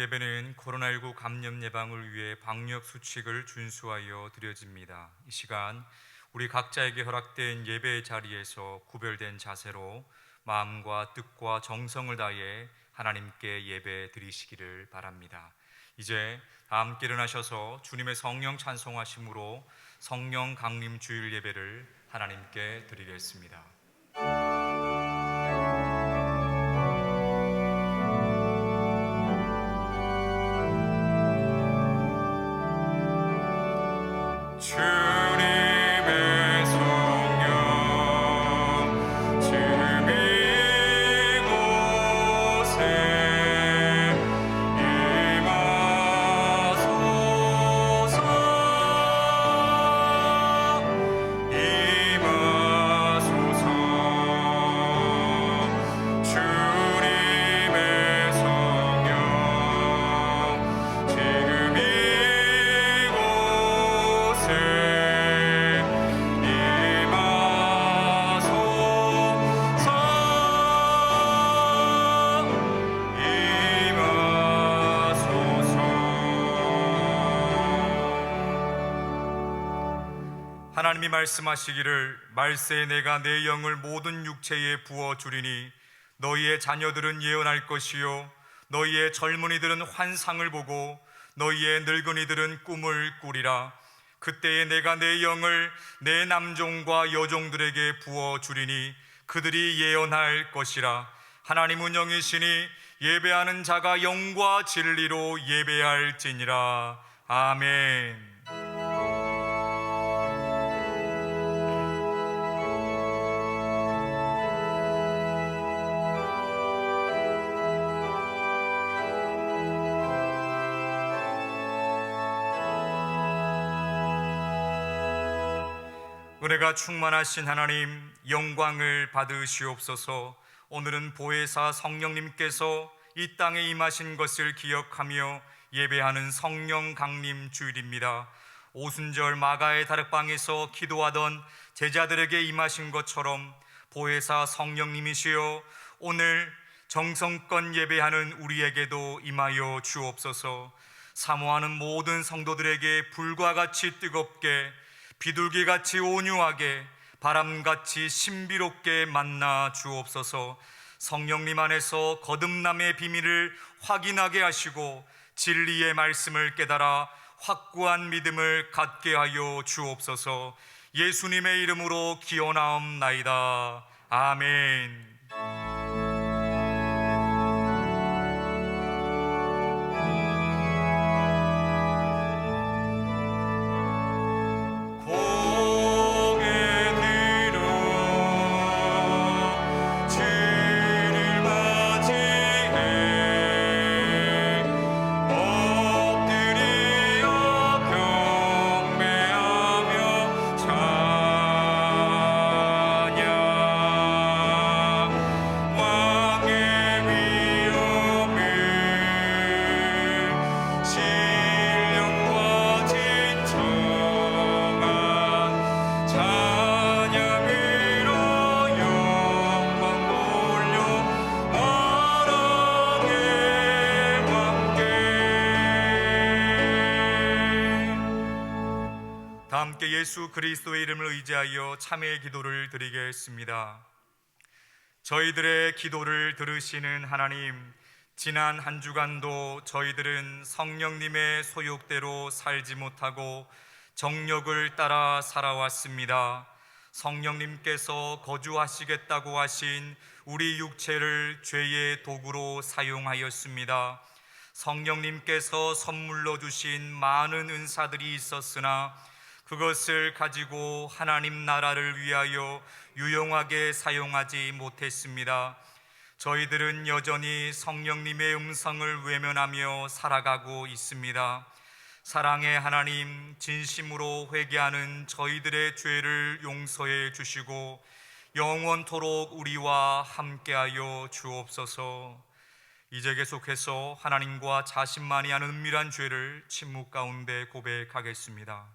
예배는 코로나19 감염 예방을 위해 방역 수칙을 준수하여 드려집니다. 이 시간 우리 각자에게 허락된 예배의 자리에서 구별된 자세로 마음과 뜻과 정성을 다해 하나님께 예배 드리시기를 바랍니다. 이제 다 함께 일어나셔서 주님의 성령 찬송하심으로 성령 강림 주일 예배를 하나님께 드리겠습니다. 주님의 성령 지금 이곳에 임하소서. 주님의 성령 지금 이곳에 하나님이 말씀하시기를 말세에 내가 내 영을 모든 육체에 부어주리니 너희의 자녀들은 예언할 것이요 너희의 젊은이들은 환상을 보고 너희의 늙은이들은 꿈을 꾸리라. 그때에 내가 내 영을 내 남종과 여종들에게 부어주리니 그들이 예언할 것이라. 하나님은 영이시니 예배하는 자가 영과 진리로 예배할지니라. 아멘. 은혜가 충만하신 하나님, 영광을 받으시옵소서. 오늘은 보혜사 성령님께서 이 땅에 임하신 것을 기억하며 예배하는 성령 강림 주일입니다. 오순절 마가의 다락방에서 기도하던 제자들에게 임하신 것처럼 보혜사 성령님이시여 오늘 정성껏 예배하는 우리에게도 임하여 주옵소서. 사모하는 모든 성도들에게 불과 같이 뜨겁게, 비둘기같이 온유하게, 바람같이 신비롭게 만나 주옵소서. 성령님 안에서 거듭남의 비밀을 확인하게 하시고 진리의 말씀을 깨달아 확고한 믿음을 갖게 하여 주옵소서. 예수님의 이름으로 기원하옵나이다. 아멘. 함께 예수 그리스도의 이름을 의지하여 참회의 기도를 드리겠습니다. 저희들의 기도를 들으시는 하나님, 지난 한 주간도 저희들은 성령님의 소욕대로 살지 못하고 정욕을 따라 살아왔습니다. 성령님께서 거주하시겠다고 하신 우리 육체를 죄의 도구로 사용하였습니다. 성령님께서 선물로 주신 많은 은사들이 있었으나 그것을 가지고 하나님 나라를 위하여 유용하게 사용하지 못했습니다. 저희들은 여전히 성령님의 음성을 외면하며 살아가고 있습니다. 사랑의 하나님, 진심으로 회개하는 저희들의 죄를 용서해 주시고 영원토록 우리와 함께하여 주옵소서. 이제 계속해서 하나님과 자신만이 아는 은밀한 죄를 침묵 가운데 고백하겠습니다.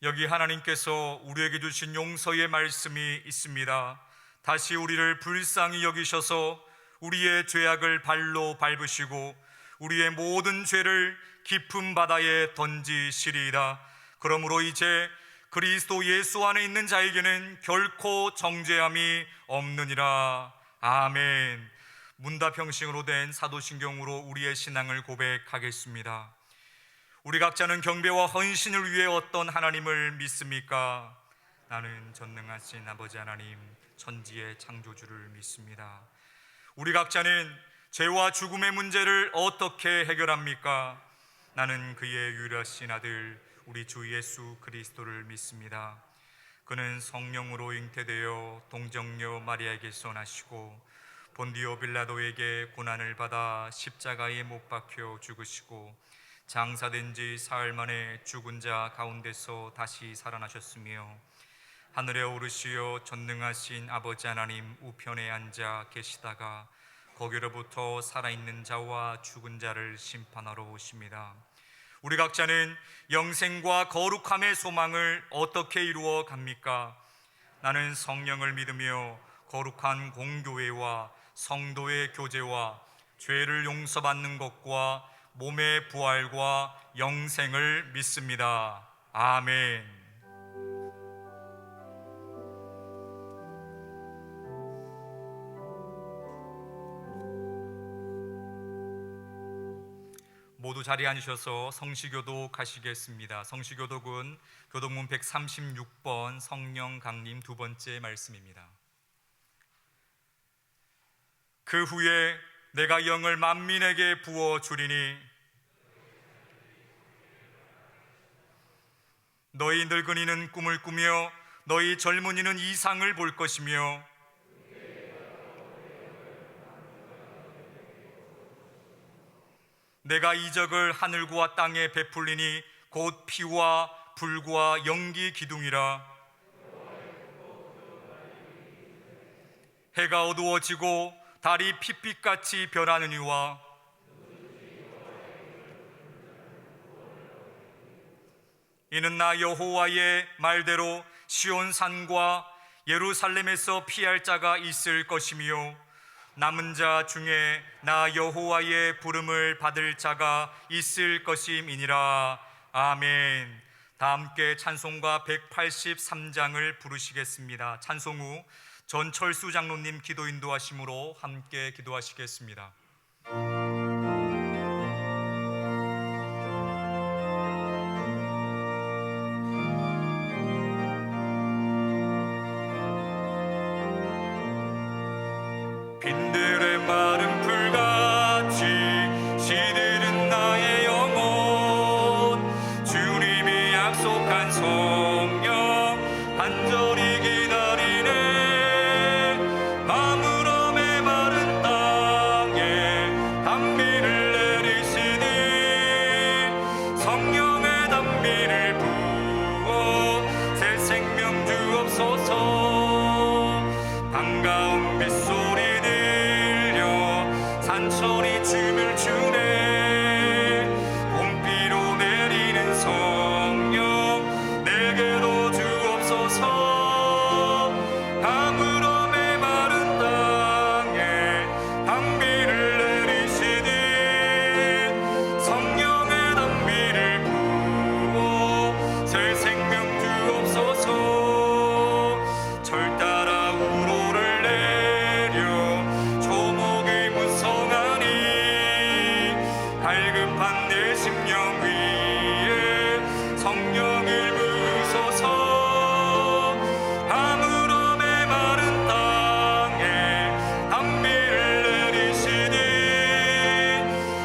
여기 하나님께서 우리에게 주신 용서의 말씀이 있습니다. 다시 우리를 불쌍히 여기셔서 우리의 죄악을 발로 밟으시고 우리의 모든 죄를 깊은 바다에 던지시리이다. 그러므로 이제 그리스도 예수 안에 있는 자에게는 결코 정죄함이 없느니라. 아멘. 문답형식으로 된 사도신경으로 우리의 신앙을 고백하겠습니다. 우리 각자는 경배와 헌신을 위해 어떤 하나님을 믿습니까? 나는 전능하신 아버지 하나님, 천지의 창조주를 믿습니다. 우리 각자는 죄와 죽음의 문제를 어떻게 해결합니까? 나는 그의 유일하신 아들 우리 주 예수 그리스도를 믿습니다. 그는 성령으로 잉태되어 동정녀 마리아에게서 나시고 본디오 빌라도에게 고난을 받아 십자가에 못 박혀 죽으시고 장사된 지 사흘 만에 죽은 자 가운데서 다시 살아나셨으며 하늘에 오르시어 전능하신 아버지 하나님 우편에 앉아 계시다가 거기로부터 살아있는 자와 죽은 자를 심판하러 오십니다. 우리 각자는 영생과 거룩함의 소망을 어떻게 이루어 갑니까? 나는 성령을 믿으며 거룩한 공교회와 성도의 교제와 죄를 용서받는 것과 몸의 부활과 영생을 믿습니다. 아멘. 모두 자리에 앉으셔서 성시교독 하시겠습니다. 성시교독은 교독문 136번 성령 강림 두 번째 말씀입니다. 그 후에 내가 영을 만민에게 부어 주리니 너희 늙은이는 꿈을 꾸며 너희 젊은이는 이상을 볼 것이며 내가 이적을 하늘과 땅에 베풀리니 곧 피와 불과 연기 기둥이라. 해가 어두워지고 달이 핏빛같이 변하느니와 이는 나 여호와의 말대로 시온 산과 예루살렘에서 피할 자가 있을 것이며 남은 자 중에 나 여호와의 부름을 받을 자가 있을 것임이니라. 아멘. 다 함께 찬송가 183장을 부르시겠습니다. 찬송 후 전철수 장로님 기도 인도하심으로 함께 기도하시겠습니다. 빈들의 마른 풀같이 시들은 나의 영혼 주님이 약속한 성령 간절히 기다리네. 마무러 메마른 땅에 단비를 내리시니 성령의 단비를 부어 새 생명 주옵소서. 반가운 빗소리 산천이 춤을 추네. 봄비로 내리는 성령 내게도 주옵소서. 가물어 메마른 땅에 단비를 내리시니 성령의 단비를 부어 새 생명 주옵소서. 절 따라 우로를 내려 조목의 갈급한 내 심령 위에 성령을 부으소서. 아무런 메마른 땅에 단비를 내리시니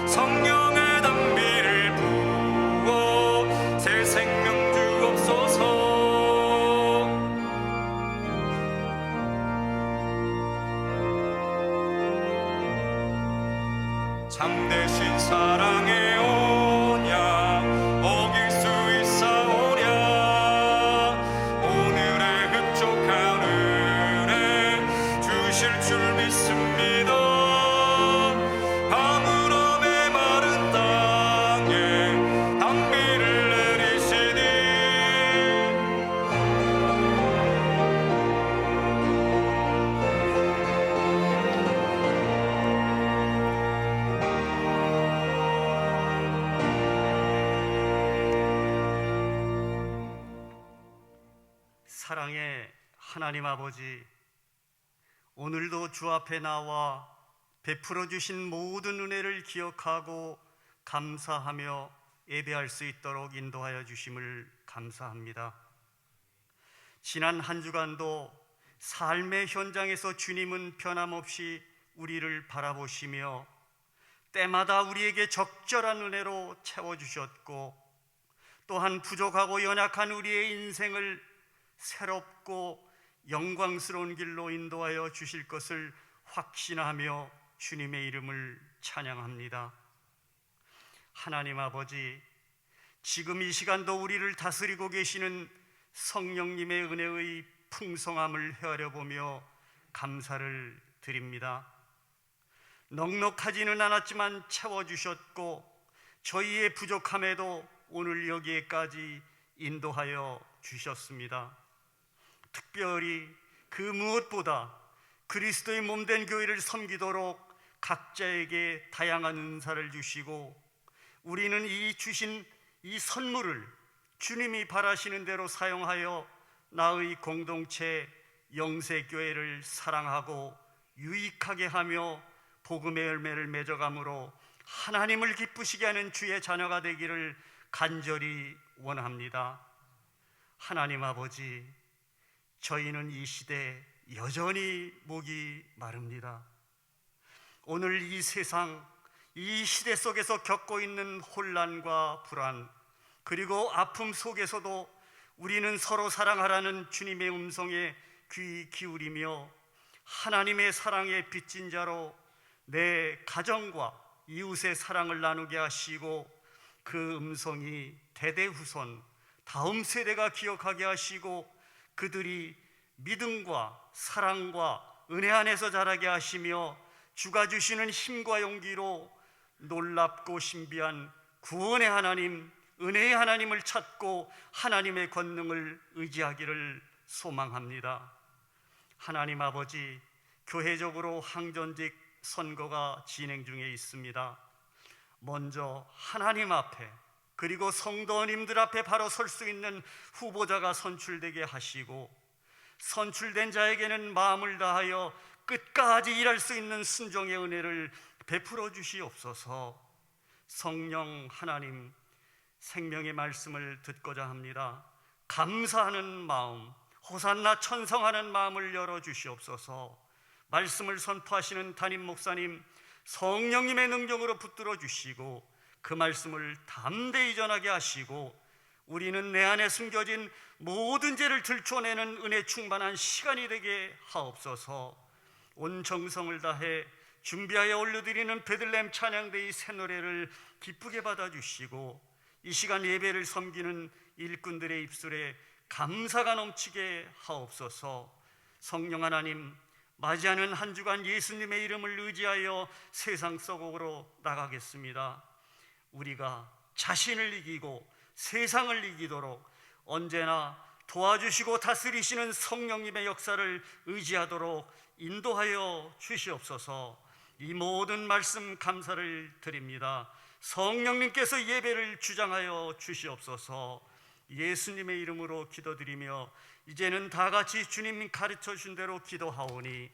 성령의 단비를 부어 새 생명 주옵소서. 참되신 사랑의 언약 어길 수 있사오랴. 오늘의 흡족한 은혜 주실 줄 믿습니다. 아무런 메마른 땅에 단비를 내리시니 사랑의 하나님 아버지, 오늘도 주 앞에 나와 베풀어 주신 모든 은혜를 기억하고 감사하며 예배할 수 있도록 인도하여 주심을 감사합니다. 지난 한 주간도 삶의 현장에서 주님은 변함없이 우리를 바라보시며 때마다 우리에게 적절한 은혜로 채워주셨고, 또한 부족하고 연약한 우리의 인생을 새롭고 영광스러운 길로 인도하여 주실 것을 확신하며 주님의 이름을 찬양합니다. 하나님 아버지, 지금 이 시간도 우리를 다스리고 계시는 성령님의 은혜의 풍성함을 헤아려 보며 감사를 드립니다. 넉넉하지는 않았지만 채워주셨고, 저희의 부족함에도 오늘 여기에까지 인도하여 주셨습니다. 특별히 그 무엇보다 그리스도의 몸된 교회를 섬기도록 각자에게 다양한 은사를 주시고, 우리는 이 주신 이 선물을 주님이 바라시는 대로 사용하여 나의 공동체 영세교회를 사랑하고 유익하게 하며 복음의 열매를 맺어감으로 하나님을 기쁘시게 하는 주의 자녀가 되기를 간절히 원합니다. 하나님 아버지, 저희는 이 시대에 여전히 목이 마릅니다. 오늘 이 세상, 이 시대 속에서 겪고 있는 혼란과 불안, 그리고 아픔 속에서도 우리는 서로 사랑하라는 주님의 음성에 귀 기울이며 하나님의 사랑의 빚진 자로 내 가정과 이웃의 사랑을 나누게 하시고, 그 음성이 대대후손 다음 세대가 기억하게 하시고, 그들이 믿음과 사랑과 은혜 안에서 자라게 하시며 주가 주시는 힘과 용기로 놀랍고 신비한 구원의 하나님, 은혜의 하나님을 찾고 하나님의 권능을 의지하기를 소망합니다. 하나님 아버지, 교회적으로 항전직 선거가 진행 중에 있습니다. 먼저 하나님 앞에, 그리고 성도님들 앞에 바로 설 수 있는 후보자가 선출되게 하시고, 선출된 자에게는 마음을 다하여 끝까지 일할 수 있는 순종의 은혜를 베풀어 주시옵소서. 성령 하나님, 생명의 말씀을 듣고자 합니다. 감사하는 마음, 호산나 천성하는 마음을 열어주시옵소서. 말씀을 선포하시는 담임 목사님, 성령님의 능력으로 붙들어 주시고 그 말씀을 담대히 전하게 하시고, 우리는 내 안에 숨겨진 모든 죄를 들춰내는 은혜 충만한 시간이 되게 하옵소서. 온 정성을 다해 준비하여 올려드리는 베들레헴 찬양대의 새 노래를 기쁘게 받아주시고, 이 시간 예배를 섬기는 일꾼들의 입술에 감사가 넘치게 하옵소서. 성령 하나님, 맞이하는 한 주간 예수님의 이름을 의지하여 세상 속으로 나가겠습니다. 우리가 자신을 이기고 세상을 이기도록 언제나 도와주시고 다스리시는 성령님의 역사를 의지하도록 인도하여 주시옵소서. 이 모든 말씀 감사를 드립니다. 성령님께서 예배를 주장하여 주시옵소서. 예수님의 이름으로 기도드리며 이제는 다 같이 주님 가르쳐 준 대로 기도하오니,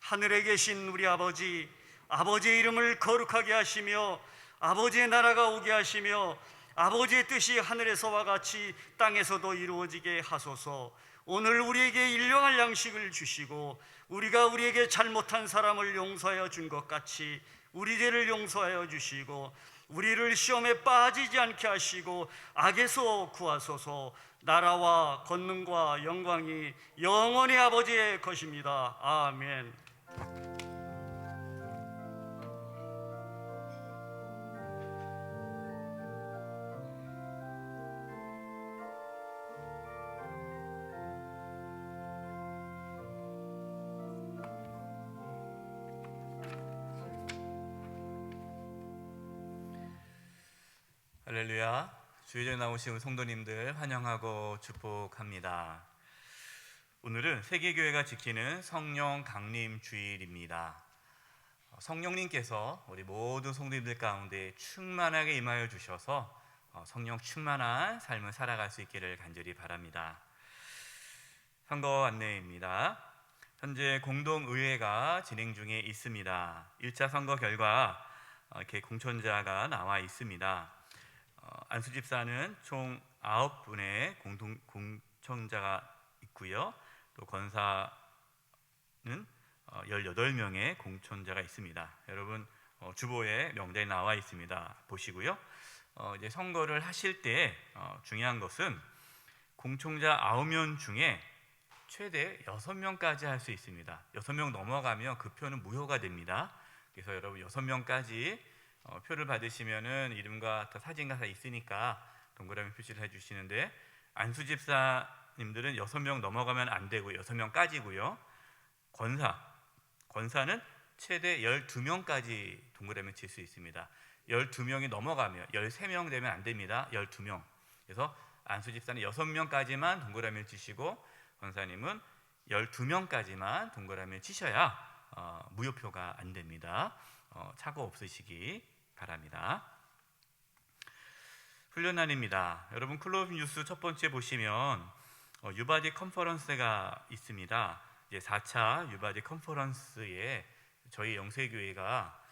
하늘에 계신 우리 아버지, 아버지의 이름을 거룩하게 하시며 아버지의 나라가 오게 하시며 아버지의 뜻이 하늘에서와 같이 땅에서도 이루어지게 하소서. 오늘 우리에게 일용할 양식을 주시고, 우리가 우리에게 잘못한 사람을 용서하여 준 것 같이 우리 죄를 용서하여 주시고, 우리를 시험에 빠지지 않게 하시고 악에서 구하소서. 나라와 권능과 영광이 영원히 아버지의 것입니다. 아멘. 할렐루야. 주일에 나오신 성도님들 환영하고 축복합니다. 오늘은 세계교회가 지키는 성령 강림 주일입니다. 성령님께서 우리 모든 성도님들 가운데 충만하게 임하여 주셔서 성령 충만한 삶을 살아갈 수 있기를 간절히 바랍니다. 선거 안내입니다. 현재 공동의회가 진행 중에 있습니다. 1차 선거 결과 이렇게 공천자가 나와 있습니다. 안수 집사는 총 9분의 공천자가 있고요. 또 권사는 18명의 공천자가 있습니다. 여러분 주보에 명단이 나와 있습니다. 보시고요. 이제 선거를 하실 때 중요한 것은 공천자 9명 중에 최대 6명까지 할 수 있습니다. 6명 넘어가면 그 표는 무효가 됩니다. 그래서 여러분 6명까지 표를 받으시면은 이름과 또 사진과 다 있으니까 동그라미 표시를 해주시는데, 안수 집사님들은 6명 넘어가면 안 되고 6명까지고요. 권사는 최대 12명까지 동그라미 칠 수 있습니다. 12명이 넘어가면 13명 되면 안 됩니다. 12명. 그래서 안수 집사는 6명까지만 동그라미를 치시고 권사님은 12명까지만 동그라미를 치셔야 무효표가 안 됩니다. 착오 없으시기 바랍니다. 훈련날입니다. 여러분 클로브 뉴스 첫 번째 보시면 유바디 컨퍼런스가 있습니다. 이제 4차 유바디 컨퍼런스에 저희 영세교회가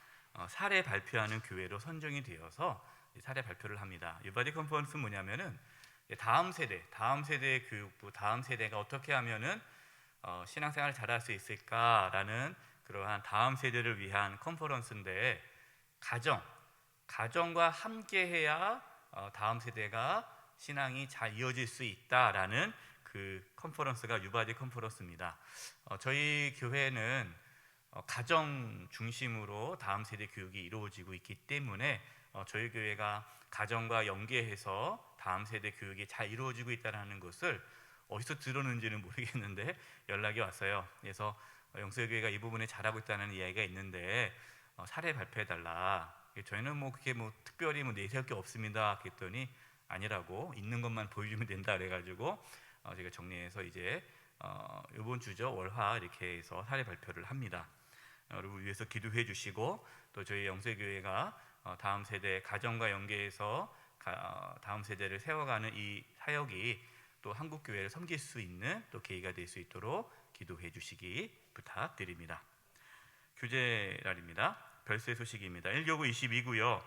사례 발표하는 교회로 선정이 되어서 사례 발표를 합니다. 유바디 컨퍼런스는 뭐냐면은 다음 세대 교육부, 다음 세대가 어떻게 하면은 신앙생활을 잘할 수 있을까라는 그러한 다음 세대를 위한 컨퍼런스인데, 가정과 함께해야 다음 세대가 신앙이 잘 이어질 수 있다라는 그 컨퍼런스가 유바디 컨퍼런스입니다. 저희 교회는 가정 중심으로 다음 세대 교육이 이루어지고 있기 때문에 저희 교회가 가정과 연계해서 다음 세대 교육이 잘 이루어지고 있다는 것을 어디서 들었는지는 모르겠는데 연락이 왔어요. 그래서 영세교회가 이 부분에 잘하고 있다는 이야기가 있는데 사례 발표해달라. 저희는 그게 특별히 내세울 게 없습니다. 그랬더니 아니라고, 있는 것만 보여주면 된다 그래가지고 제가 정리해서 이제 이번 주죠, 월화 이렇게 해서 사례 발표를 합니다. 여러분 위해서 기도해 주시고, 또 저희 영세교회가 다음 세대 가정과 연계해서 다음 세대를 세워가는 이 사역이 또 한국교회를 섬길 수 있는 또 계기가 될 수 있도록 기도해 주시기 부탁드립니다. 교제날입니다. 별세 소식입니다. 1교구 22구요.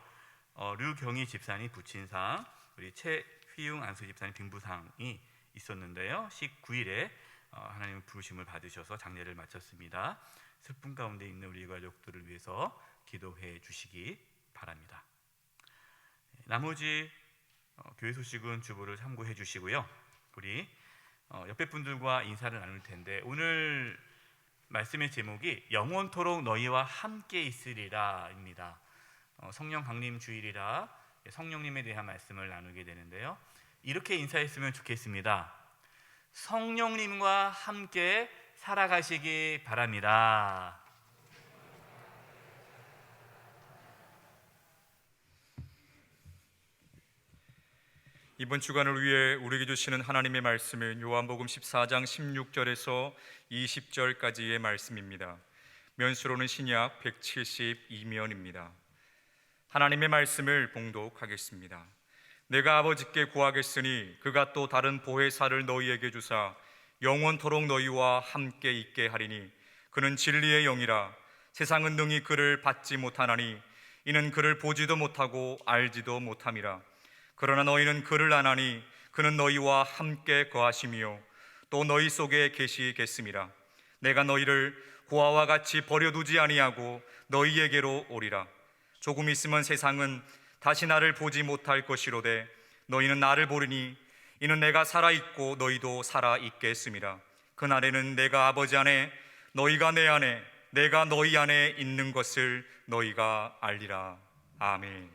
류경희 집사님 부친상, 우리 최휘웅 안수 집사님 빙부상이 있었는데요. 19일에 하나님의 부르심을 받으셔서 장례를 마쳤습니다. 슬픔 가운데 있는 우리 가족들을 위해서 기도해 주시기 바랍니다. 나머지 교회 소식은 주보를 참고해 주시고요. 우리 옆에 분들과 인사를 나눌 텐데, 오늘 말씀의 제목이 영원토록 너희와 함께 있으리라입니다. 성령 강림 주일이라 성령님에 대한 말씀을 나누게 되는데요. 이렇게 인사했으면 좋겠습니다. 성령님과 함께 살아가시기 바랍니다. 이번 주간을 위해 우리에게 주시는 하나님의 말씀은 요한복음 14장 16절에서 20절까지의 말씀입니다. 면수로는 신약 172면입니다. 하나님의 말씀을 봉독하겠습니다. 내가 아버지께 구하겠으니 그가 또 다른 보혜사를 너희에게 주사 영원토록 너희와 함께 있게 하리니 그는 진리의 영이라. 세상은 능히 그를 받지 못하나니 이는 그를 보지도 못하고 알지도 못함이라. 그러나 너희는 그를 아나니 그는 너희와 함께 거하시며 또 너희 속에 계시겠음이라. 내가 너희를 고아와 같이 버려두지 아니하고 너희에게로 오리라. 조금 있으면 세상은 다시 나를 보지 못할 것이로되 너희는 나를 보리니 이는 내가 살아있고 너희도 살아있겠음이라. 그날에는 내가 아버지 안에 너희가 내 안에 내가 너희 안에 있는 것을 너희가 알리라. 아멘.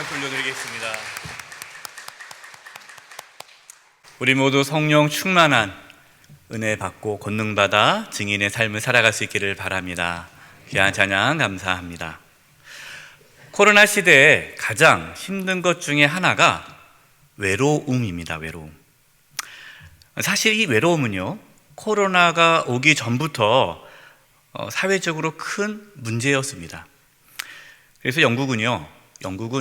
돌려드리겠습니다. 우리 모두 성령 충만한 은혜 받고 권능 받아 증인의 삶을 살아갈 수 있기를 바랍니다. 귀한 찬양 감사합니다. 코로나 시대에 가장 힘든 것 중에 하나가 외로움입니다. 외로움. 사실 이 외로움은요, 코로나가 오기 전부터 사회적으로 큰 문제였습니다. 그래서 영국은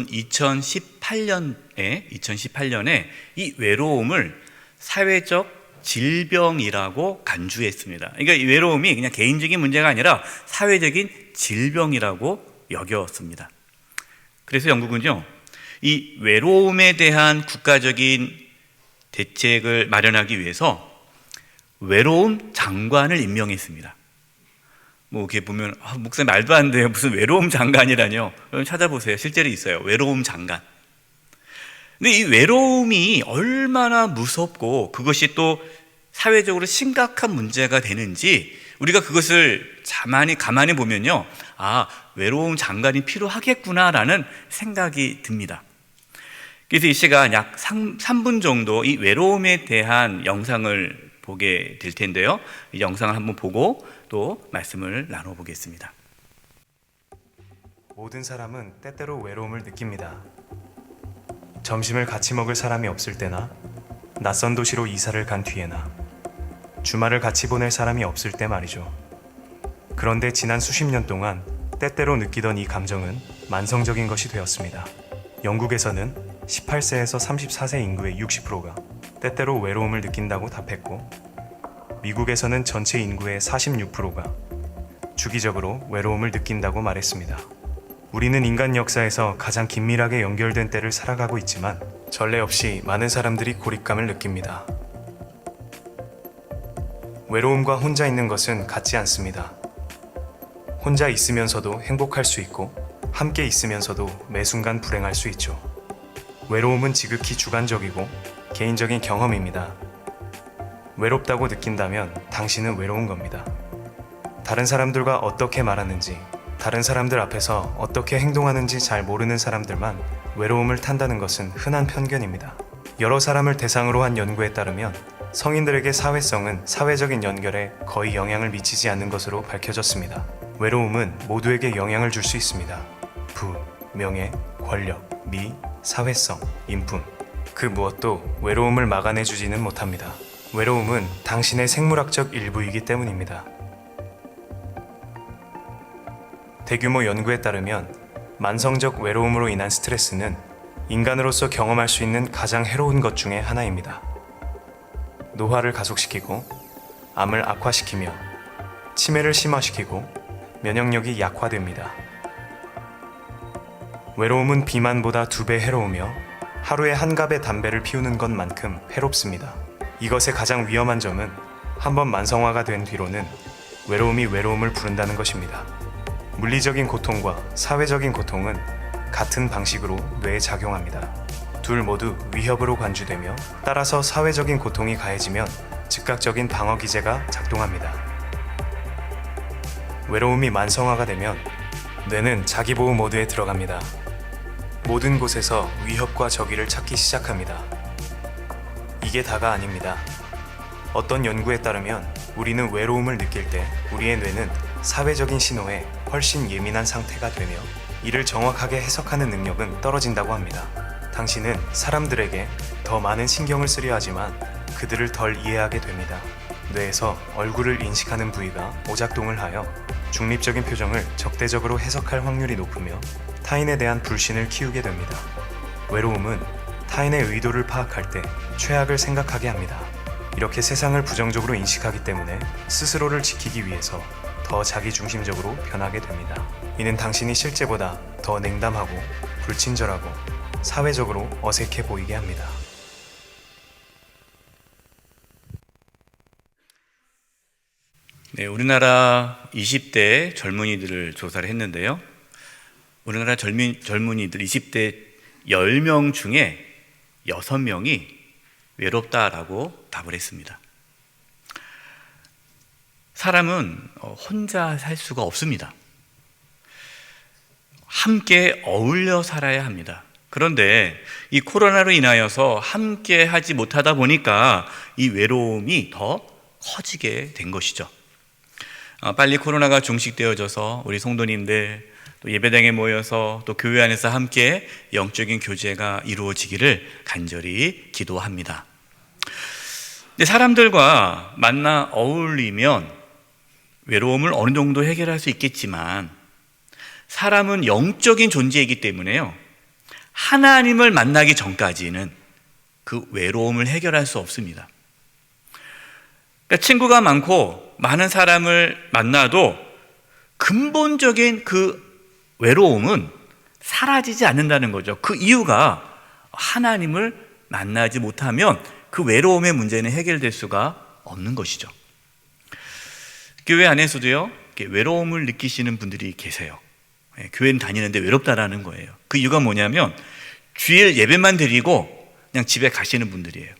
2018년에 이 외로움을 사회적 질병이라고 간주했습니다. 그러니까 이 외로움이 그냥 개인적인 문제가 아니라 사회적인 질병이라고 여겼습니다. 그래서 영국은요, 이 외로움에 대한 국가적인 대책을 마련하기 위해서 외로움 장관을 임명했습니다. 뭐 이렇게 보면 목사님 말도 안 돼요. 무슨 외로움 장관이라뇨. 여러분 찾아보세요. 실제로 있어요. 외로움 장관. 근데 이 외로움이 얼마나 무섭고 그것이 또 사회적으로 심각한 문제가 되는지 우리가 그것을 가만히 보면요, 외로움 장관이 필요하겠구나라는 생각이 듭니다. 그래서 이 시간 약 3분 정도 이 외로움에 대한 영상을 보게 될 텐데요, 이 영상을 한번 보고 또 말씀을 나눠보겠습니다. 모든 사람은 때때로 외로움을 느낍니다. 점심을 같이 먹을 사람이 없을 때나, 낯선 도시로 이사를 간 뒤에나, 주말을 같이 보낼 사람이 없을 때 말이죠. 그런데 지난 수십 년 동안 때때로 느끼던 이 감정은 만성적인 것이 되었습니다. 영국에서는 18세에서 34세 인구의 60%가 때때로 외로움을 느낀다고 답했고, 미국에서는 전체 인구의 46%가 주기적으로 외로움을 느낀다고 말했습니다. 우리는 인간 역사에서 가장 긴밀하게 연결된 때를 살아가고 있지만 전례 없이 많은 사람들이 고립감을 느낍니다. 외로움과 혼자 있는 것은 같지 않습니다. 혼자 있으면서도 행복할 수 있고, 함께 있으면서도 매 순간 불행할 수 있죠. 외로움은 지극히 주관적이고 개인적인 경험입니다. 외롭다고 느낀다면 당신은 외로운 겁니다. 다른 사람들과 어떻게 말하는지, 다른 사람들 앞에서 어떻게 행동하는지 잘 모르는 사람들만 외로움을 탄다는 것은 흔한 편견입니다. 여러 사람을 대상으로 한 연구에 따르면 성인들에게 사회성은 사회적인 연결에 거의 영향을 미치지 않는 것으로 밝혀졌습니다. 외로움은 모두에게 영향을 줄 수 있습니다. 부, 명예, 권력, 미, 사회성, 인품, 그 무엇도 외로움을 막아내주지는 못합니다. 외로움은 당신의 생물학적 일부이기 때문입니다. 대규모 연구에 따르면 만성적 외로움으로 인한 스트레스는 인간으로서 경험할 수 있는 가장 해로운 것 중에 하나입니다. 노화를 가속시키고, 암을 악화시키며, 치매를 심화시키고, 면역력이 약화됩니다. 외로움은 비만보다 2배 해로우며 하루에 한 갑의 담배를 피우는 것만큼 해롭습니다. 이것의 가장 위험한 점은 한번 만성화가 된 뒤로는 외로움이 외로움을 부른다는 것입니다. 물리적인 고통과 사회적인 고통은 같은 방식으로 뇌에 작용합니다. 둘 모두 위협으로 간주되며 따라서 사회적인 고통이 가해지면 즉각적인 방어 기제가 작동합니다. 외로움이 만성화가 되면 뇌는 자기보호 모드에 들어갑니다. 모든 곳에서 위협과 적의를 찾기 시작합니다. 이게 다가 아닙니다. 어떤 연구에 따르면 우리는 외로움을 느낄 때 우리의 뇌는 사회적인 신호에 훨씬 예민한 상태가 되며 이를 정확하게 해석하는 능력은 떨어진다고 합니다. 당신은 사람들에게 더 많은 신경을 쓰려 하지만 그들을 덜 이해하게 됩니다. 뇌에서 얼굴을 인식하는 부위가 오작동을 하여 중립적인 표정을 적대적으로 해석할 확률이 높으며 타인에 대한 불신을 키우게 됩니다. 외로움은 타인의 의도를 파악할 때 최악을 생각하게 합니다. 이렇게 세상을 부정적으로 인식하기 때문에 스스로를 지키기 위해서 더 자기중심적으로 변하게 됩니다. 이는 당신이 실제보다 더 냉담하고 불친절하고 사회적으로 어색해 보이게 합니다. 네, 우리나라 20대 젊은이들을 조사를 했는데요. 우리나라 젊은이들 20대 10명 중에 6명이 외롭다라고 답을 했습니다. 사람은 혼자 살 수가 없습니다. 함께 어울려 살아야 합니다. 그런데 이 코로나로 인하여서 함께 하지 못하다 보니까 이 외로움이 더 커지게 된 것이죠. 빨리 코로나가 종식되어져서 우리 성도님들 또 예배당에 모여서 또 교회 안에서 함께 영적인 교제가 이루어지기를 간절히 기도합니다. 근데 사람들과 만나 어울리면 외로움을 어느 정도 해결할 수 있겠지만 사람은 영적인 존재이기 때문에요. 하나님을 만나기 전까지는 그 외로움을 해결할 수 없습니다. 그러니까 친구가 많고 많은 사람을 만나도 근본적인 그 외로움은 사라지지 않는다는 거죠. 그 이유가 하나님을 만나지 못하면 그 외로움의 문제는 해결될 수가 없는 것이죠. 교회 안에서도요, 외로움을 느끼시는 분들이 계세요. 교회는 다니는데 외롭다라는 거예요. 그 이유가 뭐냐면 주일 예배만 드리고 그냥 집에 가시는 분들이에요.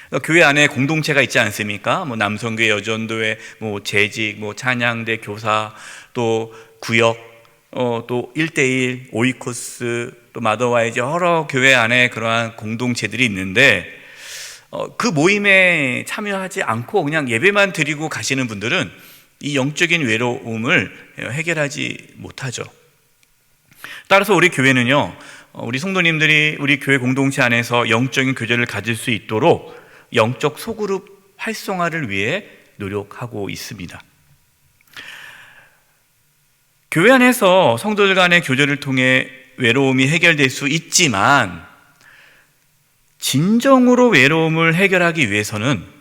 그러니까 교회 안에 공동체가 있지 않습니까? 남성교회, 여전도회, 재직, 찬양대, 교사, 또 구역, 또 1대1, 오이코스, 또 마더와이즈 여러 교회 안에 그러한 공동체들이 있는데 그 모임에 참여하지 않고 그냥 예배만 드리고 가시는 분들은 이 영적인 외로움을 해결하지 못하죠. 따라서 우리 교회는요, 우리 성도님들이 우리 교회 공동체 안에서 영적인 교제를 가질 수 있도록 영적 소그룹 활성화를 위해 노력하고 있습니다. 교회 안에서 성도들 간의 교제를 통해 외로움이 해결될 수 있지만 진정으로 외로움을 해결하기 위해서는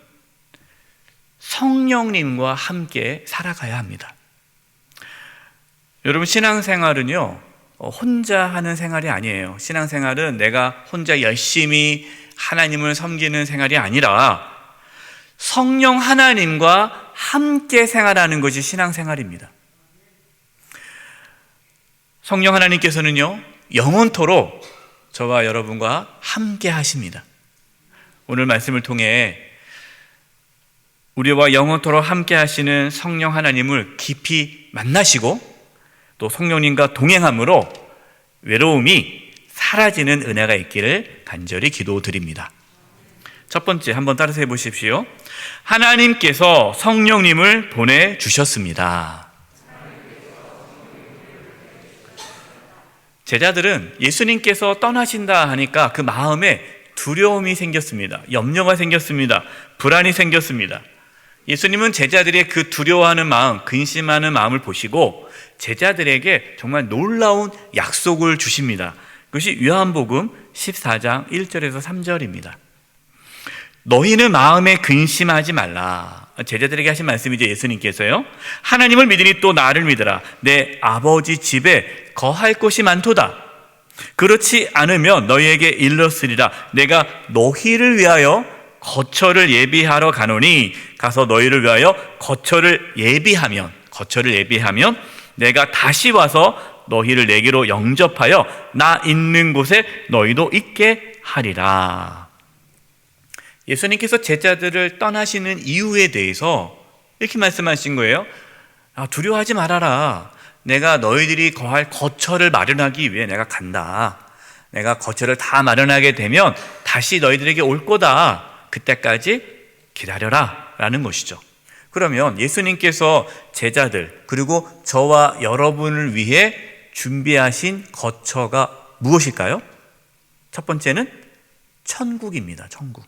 성령님과 함께 살아가야 합니다. 여러분, 신앙생활은요, 혼자 하는 생활이 아니에요. 신앙생활은 내가 혼자 열심히 하나님을 섬기는 생활이 아니라 성령 하나님과 함께 생활하는 것이 신앙생활입니다. 성령 하나님께서는요, 영원토록 저와 여러분과 함께 하십니다. 오늘 말씀을 통해 우리와 영원토록 함께 하시는 성령 하나님을 깊이 만나시고 또 성령님과 동행함으로 외로움이 사라지는 은혜가 있기를 간절히 기도드립니다. 첫 번째, 한번 따라서 해보십시오. 하나님께서 성령님을 보내주셨습니다. 제자들은 예수님께서 떠나신다 하니까 그 마음에 두려움이 생겼습니다. 염려가 생겼습니다. 불안이 생겼습니다. 예수님은 제자들의 그 두려워하는 마음, 근심하는 마음을 보시고 제자들에게 정말 놀라운 약속을 주십니다. 그것이 요한복음 14장 1절에서 3절입니다. 너희는 마음에 근심하지 말라. 제자들에게 하신 말씀이죠. 예수님께서요. 하나님을 믿으니 또 나를 믿으라. 내 아버지 집에 거할 곳이 많도다. 그렇지 않으면 너희에게 일렀으리라. 내가 너희를 위하여 거처를 예비하러 가노니 가서 너희를 위하여 거처를 예비하면 내가 다시 와서 너희를 내게로 영접하여 나 있는 곳에 너희도 있게 하리라. 예수님께서 제자들을 떠나시는 이유에 대해서 이렇게 말씀하신 거예요. 두려워하지 말아라. 내가 너희들이 거할 거처를 마련하기 위해 내가 간다. 내가 거처를 다 마련하게 되면 다시 너희들에게 올 거다. 그때까지 기다려라 라는 것이죠. 그러면 예수님께서 제자들 그리고 저와 여러분을 위해 준비하신 거처가 무엇일까요? 첫 번째는 천국입니다. 천국.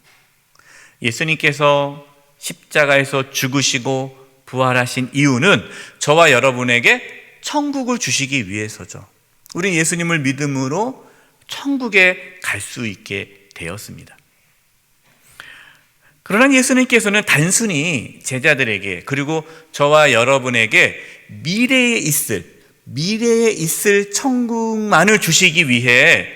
예수님께서 십자가에서 죽으시고 부활하신 이유는 저와 여러분에게 천국을 주시기 위해서죠. 우리는 예수님을 믿음으로 천국에 갈 수 있게 되었습니다. 그러나 예수님께서는 단순히 제자들에게 그리고 저와 여러분에게 미래에 있을 천국만을 주시기 위해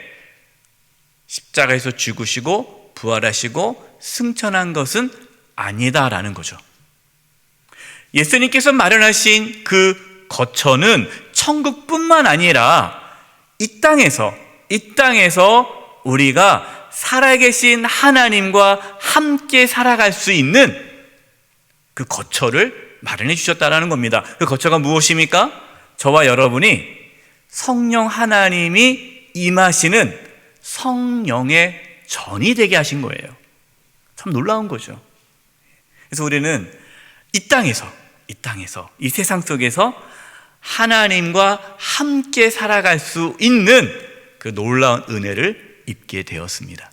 십자가에서 죽으시고 부활하시고 승천한 것은 아니다라는 거죠. 예수님께서 마련하신 그 거처는 천국뿐만 아니라 이 땅에서 우리가 살아계신 하나님과 함께 살아갈 수 있는 그 거처를 마련해 주셨다라는 겁니다. 그 거처가 무엇입니까? 저와 여러분이 성령 하나님이 임하시는 성령의 전이 되게 하신 거예요. 참 놀라운 거죠. 그래서 우리는 이 땅에서 이 세상 속에서 하나님과 함께 살아갈 수 있는 그 놀라운 은혜를 입게 되었습니다.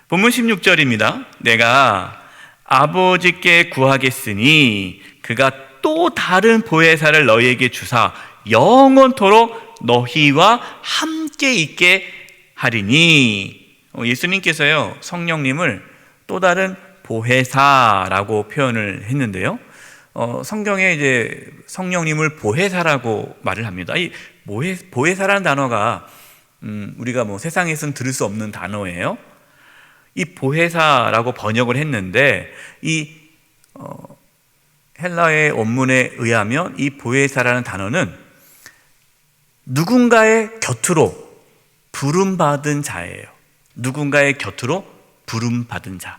본문 16절입니다. 내가 아버지께 구하겠으니 그가 또 다른 보혜사를 너희에게 주사 영원토록 너희와 함께 있게 하리니. 예수님께서요 성령님을 또 다른 보혜사라고 표현을 했는데요. 성경에 이제 성령님을 보혜사라고 말을 합니다. 이 보혜사라는 단어가 우리가 세상에서는 들을 수 없는 단어예요. 이 보혜사라고 번역을 했는데 이 헬라의 원문에 의하면 이 보혜사라는 단어는 누군가의 곁으로 부름받은 자예요. 누군가의 곁으로 부름받은 자.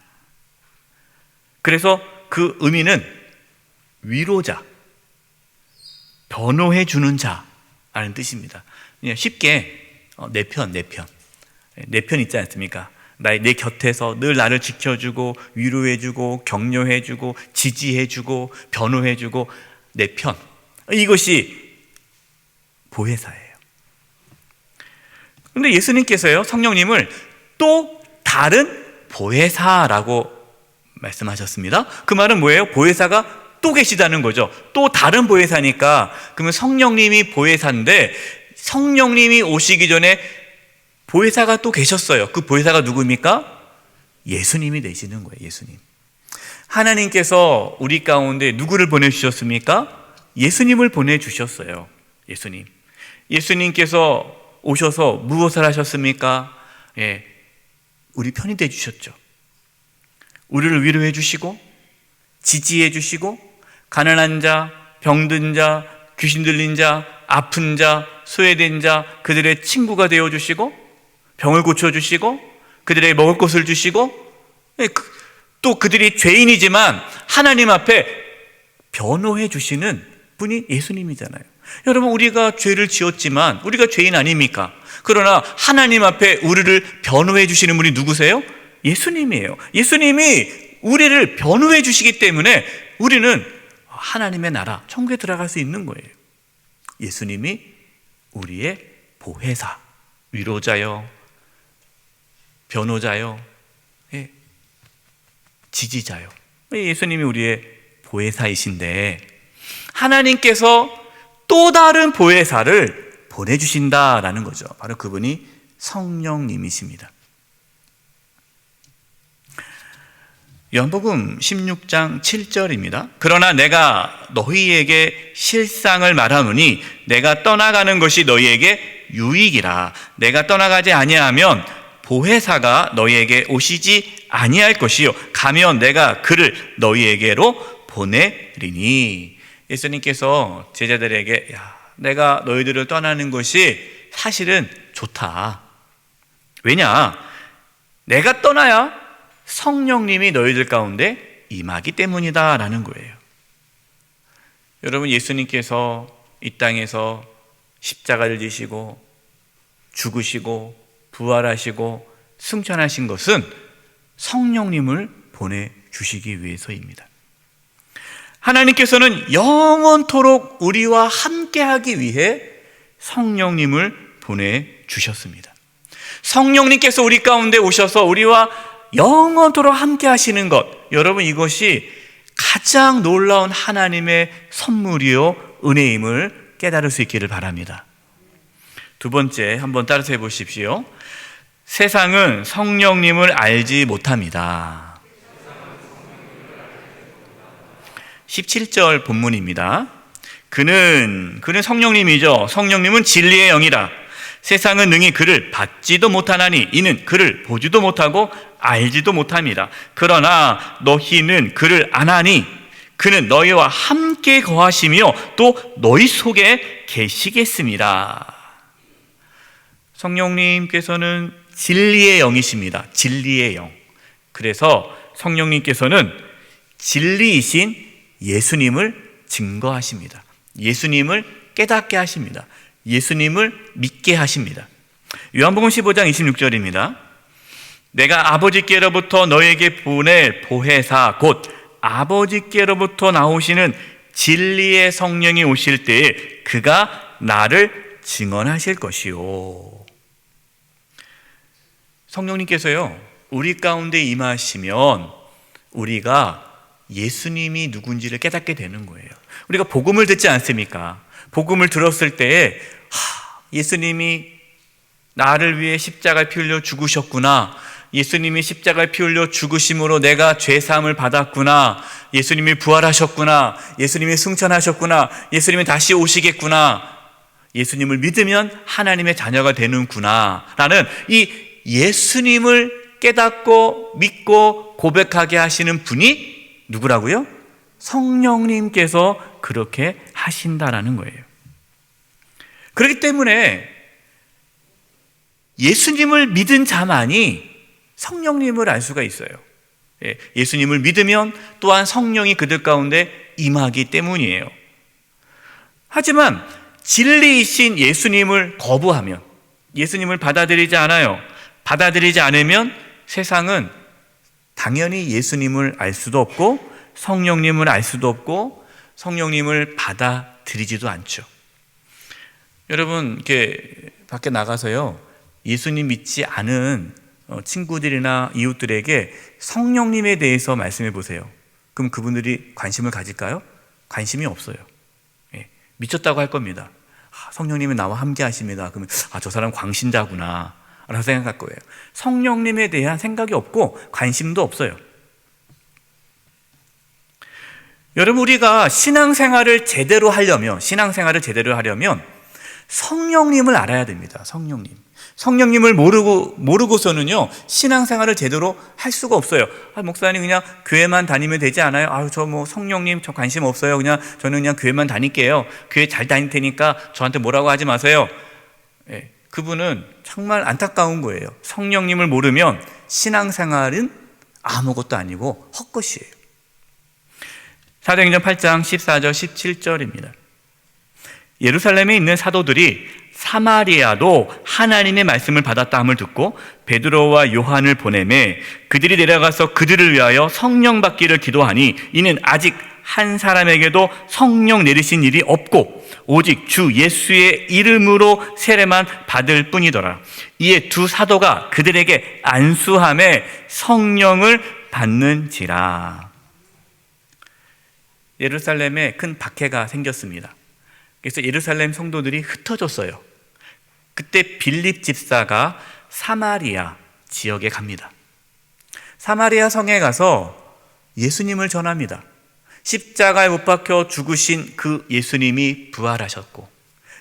그래서 그 의미는 위로자, 변호해 주는 자라는 뜻입니다. 그냥 쉽게 내 편 있지 않습니까? 내 곁에서 늘 나를 지켜주고 위로해주고 격려해주고 지지해주고 변호해주고 내 편. 이것이 보혜사예요. 그런데 예수님께서요 성령님을 또 다른 보혜사라고 말씀하셨습니다. 그 말은 뭐예요? 보혜사가 또 계시다는 거죠. 또 다른 보혜사니까 그러면 성령님이 보혜사인데 성령님이 오시기 전에 보혜사가 또 계셨어요. 그 보혜사가 누구입니까? 예수님이 되시는 거예요. 예수님. 하나님께서 우리 가운데 누구를 보내주셨습니까? 예수님을 보내주셨어요. 예수님. 예수님께서 오셔서 무엇을 하셨습니까? 우리 편이 되주셨죠. 우리를 위로해 주시고 지지해 주시고 가난한 자, 병든 자, 귀신 들린 자, 아픈 자, 소외된 자 그들의 친구가 되어주시고 병을 고쳐주시고 그들에게 먹을 것을 주시고 또 그들이 죄인이지만 하나님 앞에 변호해 주시는 분이 예수님이잖아요. 여러분 우리가 죄를 지었지만 우리가 죄인 아닙니까? 그러나 하나님 앞에 우리를 변호해 주시는 분이 누구세요? 예수님이에요. 예수님이 우리를 변호해 주시기 때문에 우리는 하나님의 나라 천국에 들어갈 수 있는 거예요. 예수님이 우리의 보혜사, 위로자요, 변호자요, 지지자요. 예수님이 우리의 보혜사이신데 하나님께서 또 다른 보혜사를 보내주신다라는 거죠. 바로 그분이 성령님이십니다. 요한복음 16장 7절입니다. 그러나 내가 너희에게 실상을 말하노니 내가 떠나가는 것이 너희에게 유익이라. 내가 떠나가지 아니하면 보혜사가 너희에게 오시지 아니할 것이요 가면 내가 그를 너희에게로 보내리니. 예수님께서 제자들에게 내가 너희들을 떠나는 것이 사실은 좋다. 왜냐? 내가 떠나야 성령님이 너희들 가운데 임하기 때문이다 라는 거예요. 여러분, 예수님께서 이 땅에서 십자가를 지시고 죽으시고 부활하시고 승천하신 것은 성령님을 보내주시기 위해서입니다. 하나님께서는 영원토록 우리와 함께하기 위해 성령님을 보내주셨습니다. 성령님께서 우리 가운데 오셔서 우리와 영원토록 함께하시는 것, 여러분, 이것이 가장 놀라운 하나님의 선물이요 은혜임을 깨달을 수 있기를 바랍니다. 두 번째, 한번 따라서 해보십시오. 세상은 성령님을 알지 못합니다. 17절 본문입니다. 그는 성령님이죠. 성령님은 진리의 영이라. 세상은 능히 그를 받지도 못하나니 이는 그를 보지도 못하고 알지도 못함이라. 그러나 너희는 그를 아나니 그는 너희와 함께 거하시며 또 너희 속에 계시겠습니다. 성령님께서는 진리의 영이십니다. 진리의 영. 그래서 성령님께서는 진리이신 예수님을 증거하십니다. 예수님을 깨닫게 하십니다. 예수님을 믿게 하십니다. 요한복음 15장 26절입니다. 내가 아버지께로부터 너에게 보낼 보혜사 곧 아버지께로부터 나오시는 진리의 성령이 오실 때에 그가 나를 증언하실 것이요. 성령님께서요, 우리 가운데 임하시면 우리가 예수님이 누군지를 깨닫게 되는 거예요. 우리가 복음을 듣지 않습니까? 복음을 들었을 때에 예수님이 나를 위해 십자가에 피 흘려 죽으셨구나. 예수님이 십자가에 피 흘려 죽으심으로 내가 죄사함을 받았구나. 예수님이 부활하셨구나. 예수님이 승천하셨구나. 예수님이 다시 오시겠구나. 예수님을 믿으면 하나님의 자녀가 되는구나 라는 이 예수님을 깨닫고 믿고 고백하게 하시는 분이 누구라고요? 성령님께서 그렇게 하신다라는 거예요. 그렇기 때문에 예수님을 믿은 자만이 성령님을 알 수가 있어요. 예수님을 믿으면 또한 성령이 그들 가운데 임하기 때문이에요. 하지만 진리이신 예수님을 거부하면, 예수님을 받아들이지 않아요. 받아들이지 않으면 세상은 당연히 예수님을 알 수도 없고 성령님을 알 수도 없고 성령님을 받아들이지도 않죠. 여러분, 이렇게 밖에 나가서요, 예수님 믿지 않은 친구들이나 이웃들에게 성령님에 대해서 말씀해 보세요. 그럼 그분들이 관심을 가질까요? 관심이 없어요. 미쳤다고 할 겁니다. 성령님이 나와 함께 하십니다. 그러면 저 사람 광신자구나 라고 생각할 거예요. 성령님에 대한 생각이 없고 관심도 없어요. 여러분, 우리가 신앙생활을 제대로 하려면 성령님을 알아야 됩니다. 성령님을 모르고서는요, 신앙생활을 제대로 할 수가 없어요. 목사님 그냥 교회만 다니면 되지 않아요? 저 성령님 저 관심 없어요. 저는 그냥 교회만 다닐게요. 교회 잘 다닐 테니까 저한테 뭐라고 하지 마세요. 그분은 정말 안타까운 거예요. 성령님을 모르면 신앙생활은 아무것도 아니고 헛것이에요. 사도행전 8장 14절 17절입니다. 예루살렘에 있는 사도들이 사마리아도 하나님의 말씀을 받았다함을 듣고 베드로와 요한을 보내매 그들이 내려가서 그들을 위하여 성령 받기를 기도하니 이는 아직 한 사람에게도 성령 내리신 일이 없고 오직 주 예수의 이름으로 세례만 받을 뿐이더라. 이에 두 사도가 그들에게 안수함에 성령을 받는지라. 예루살렘에 큰 박해가 생겼습니다. 그래서 예루살렘 성도들이 흩어졌어요. 그때 빌립 집사가 사마리아 지역에 갑니다. 사마리아 성에 가서 예수님을 전합니다. 십자가에 못 박혀 죽으신 그 예수님이 부활하셨고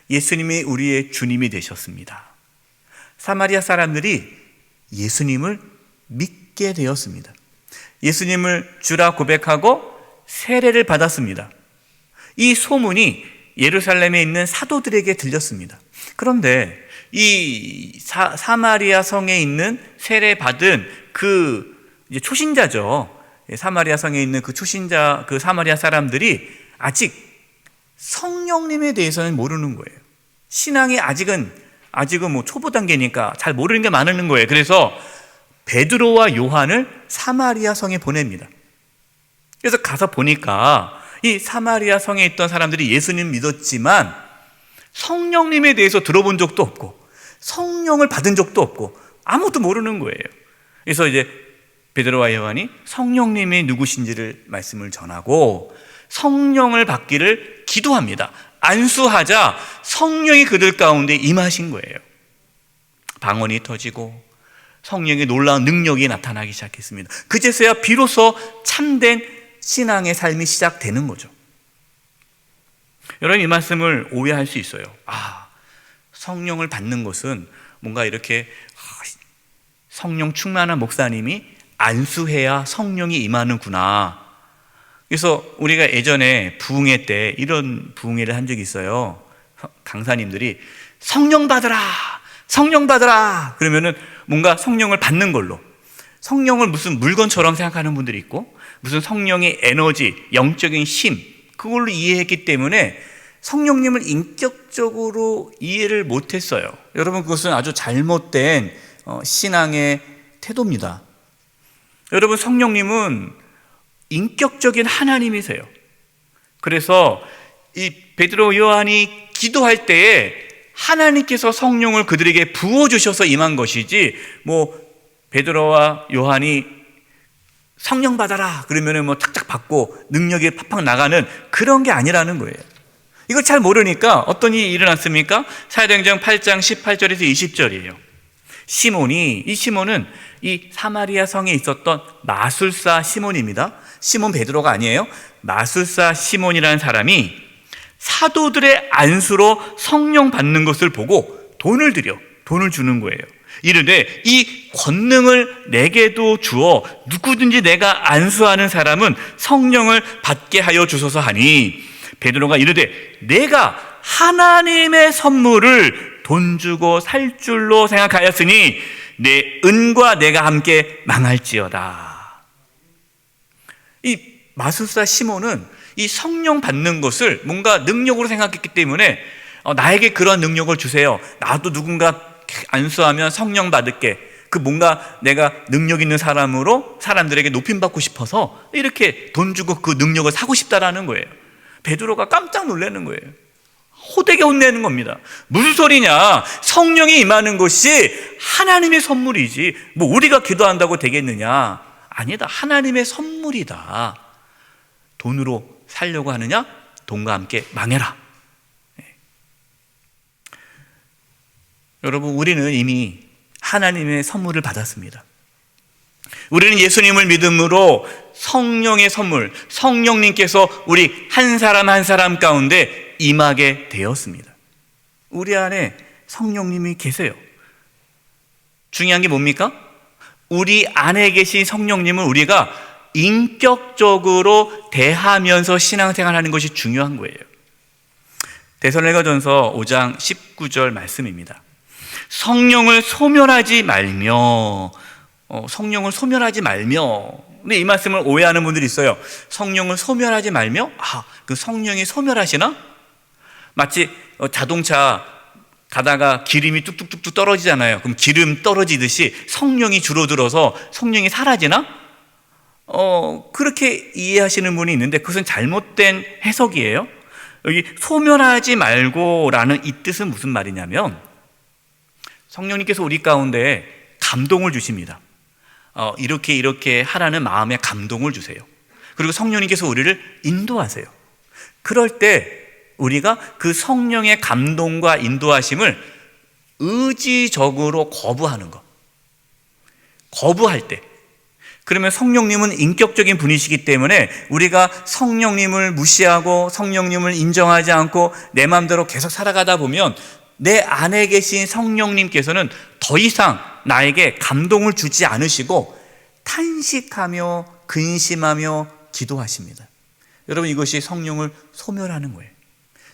예수님이 우리의 주님이 되셨습니다. 사마리아 사람들이 예수님을 믿게 되었습니다. 예수님을 주라 고백하고 세례를 받았습니다. 이 소문이 예루살렘에 있는 사도들에게 들렸습니다. 그런데 이 사마리아 성에 있는 세례 받은 그 이제 초신자죠. 사마리아 성에 있는 그 초신자, 그 사마리아 사람들이 아직 성령님에 대해서는 모르는 거예요. 신앙이 아직은 뭐 초보 단계니까 잘 모르는 게 많은 거예요. 그래서 베드로와 요한을 사마리아 성에 보냅니다. 그래서 가서 보니까 이 사마리아 성에 있던 사람들이 예수님 믿었지만 성령님에 대해서 들어본 적도 없고 성령을 받은 적도 없고 아무것도 모르는 거예요. 그래서 이제 베드로와 요한이 성령님이 누구신지를 말씀을 전하고 성령을 받기를 기도합니다. 안수하자 성령이 그들 가운데 임하신 거예요. 방언이 터지고 성령의 놀라운 능력이 나타나기 시작했습니다. 그제서야 비로소 참된 신앙의 삶이 시작되는 거죠. 여러분, 이 말씀을 오해할 수 있어요. 성령을 받는 것은 뭔가 이렇게 성령 충만한 목사님이 안수해야 성령이 임하는구나. 그래서 우리가 예전에 부흥회 때 이런 부흥회를 한 적이 있어요. 강사님들이 성령 받으라, 성령 받으라 그러면은 뭔가 성령을 받는 걸로, 성령을 무슨 물건처럼 생각하는 분들이 있고 무슨 성령의 에너지, 영적인 힘, 그걸로 이해했기 때문에 성령님을 인격적으로 이해를 못했어요. 여러분, 그것은 아주 잘못된 신앙의 태도입니다. 여러분, 성령님은 인격적인 하나님이세요. 그래서 이 베드로 요한이 기도할 때에 하나님께서 성령을 그들에게 부어주셔서 임한 것이지, 뭐 베드로와 요한이 성령 받아라 그러면은 뭐 탁탁 받고 능력이 팍팍 나가는 그런 게 아니라는 거예요. 이걸 잘 모르니까 어떤 일이 일어났습니까? 사도행전 8장 18절에서 20절이에요. 시몬은 이 사마리아 성에 있었던 마술사 시몬입니다. 시몬 베드로가 아니에요. 마술사 시몬이라는 사람이 사도들의 안수로 성령 받는 것을 보고 돈을 주는 거예요. 이르되 이 권능을 내게도 주어 누구든지 내가 안수하는 사람은 성령을 받게 하여 주소서 하니, 베드로가 이르되 내가 하나님의 선물을 돈 주고 살 줄로 생각하였으니 내 은과 내가 함께 망할지어다. 이 마술사 시몬은 이 성령 받는 것을 뭔가 능력으로 생각했기 때문에 나에게 그런 능력을 주세요. 나도 누군가 안수하면 성령 받을게. 그 뭔가 내가 능력 있는 사람으로 사람들에게 높임받고 싶어서 이렇게 돈 주고 그 능력을 사고 싶다라는 거예요. 베드로가 깜짝 놀라는 거예요. 호되게 혼내는 겁니다. 무슨 소리냐? 성령이 임하는 것이 하나님의 선물이지 뭐 우리가 기도한다고 되겠느냐? 아니다. 하나님의 선물이다. 돈으로 살려고 하느냐? 돈과 함께 망해라. 여러분, 우리는 이미 하나님의 선물을 받았습니다. 우리는 예수님을 믿음으로 성령의 선물, 성령님께서 우리 한 사람 한 사람 가운데 임하게 되었습니다. 우리 안에 성령님이 계세요. 중요한 게 뭡니까? 우리 안에 계신 성령님을 우리가 인격적으로 대하면서 신앙생활하는 것이 중요한 거예요. 데살로니가전서 5장 19절 말씀입니다. 성령을 소멸하지 말며, 근데 이 말씀을 오해하는 분들이 있어요. 성령을 소멸하지 말며, 그 성령이 소멸하시나? 마치 자동차 가다가 기름이 뚝뚝뚝뚝 떨어지잖아요. 그럼 기름 떨어지듯이 성령이 줄어들어서 성령이 사라지나? 그렇게 이해하시는 분이 있는데 그것은 잘못된 해석이에요. 여기 소멸하지 말고라는 이 뜻은 무슨 말이냐면, 성령님께서 우리 가운데 감동을 주십니다. 이렇게 하라는 마음에 감동을 주세요. 그리고 성령님께서 우리를 인도하세요. 그럴 때 우리가 그 성령의 감동과 인도하심을 의지적으로 거부하는 것. 거부할 때, 그러면 성령님은 인격적인 분이시기 때문에 우리가 성령님을 무시하고 성령님을 인정하지 않고 내 마음대로 계속 살아가다 보면 내 안에 계신 성령님께서는 더 이상 나에게 감동을 주지 않으시고 탄식하며 근심하며 기도하십니다. 여러분, 이것이 성령을 소멸하는 거예요.